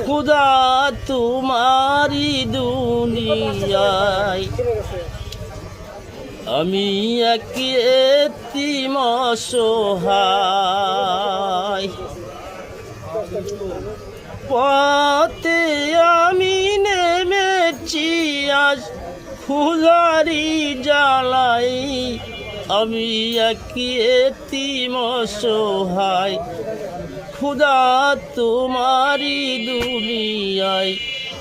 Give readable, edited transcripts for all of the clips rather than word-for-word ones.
खुदा तुम्हारी दुनियाয় আমি এক এতিম অসহায় পথে আমি নেমেছি আজ খুদারি জ্বালাই আমি এক এতিম অসহায় खुदा तुम्हारी दुनियाয়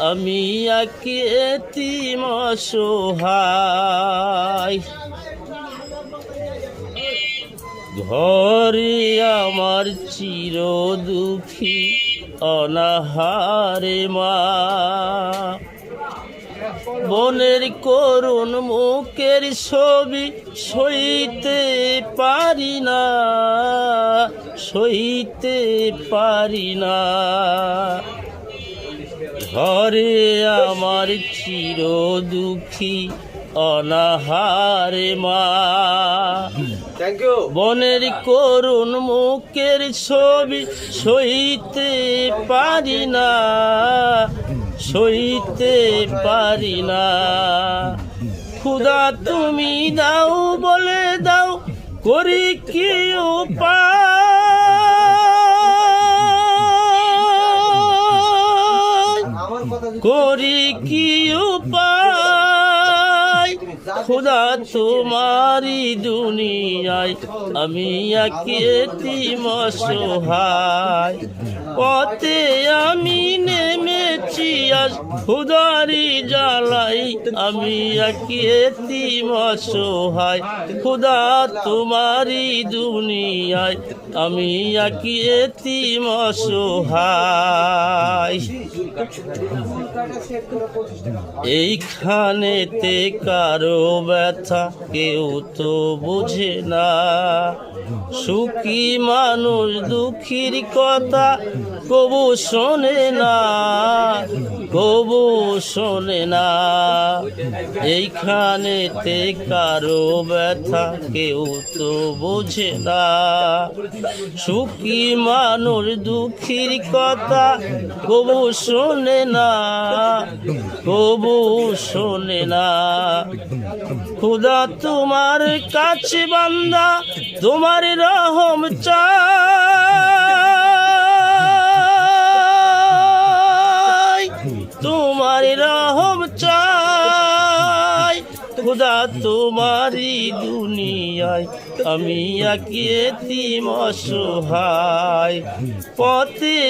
আমি এক এতিম অসহায় ঘরে আমার চির দুঃখী অনাহারে মা বনের করুণ মুখের ছবি সইতে পারি না সইতে পারি না ঘরে আমার চির দুঃখী অনাহারে মা বনের করুণ মুখের ছবি সইতে পারি না সইতে পারি না খুদা তুমি দাও বলে দাও করি কি উপায় করি কি উপায় খুদা তোমারি দুনিয়ায় আমি এক এতিম অসহায় পথে আমি নেমেছি আজ খুদারি জ্বালাই আমি এক এতিম অসহায় খুদা তোমারি দুনিয়ায় আমি এক এতিম অসহায় এইখানেতে কারো ব্যথা কেউ তো বুঝে না সুখী মানুষ দুঃখীর কথা কবু শোনে না কবু শোনে না এইখানেতে কারো ব্যথা কেউ তো বোঝে না সুখী মানুষ দুঃখীর কথা কবু শোনে না কবু শোনে না খুদা তোমার কাছে বান্দা তোমার রহম চাই তোমার রহম চাই খুদা তোমারি দুনিয়ায় আমি এক এতিম অসহায় পথে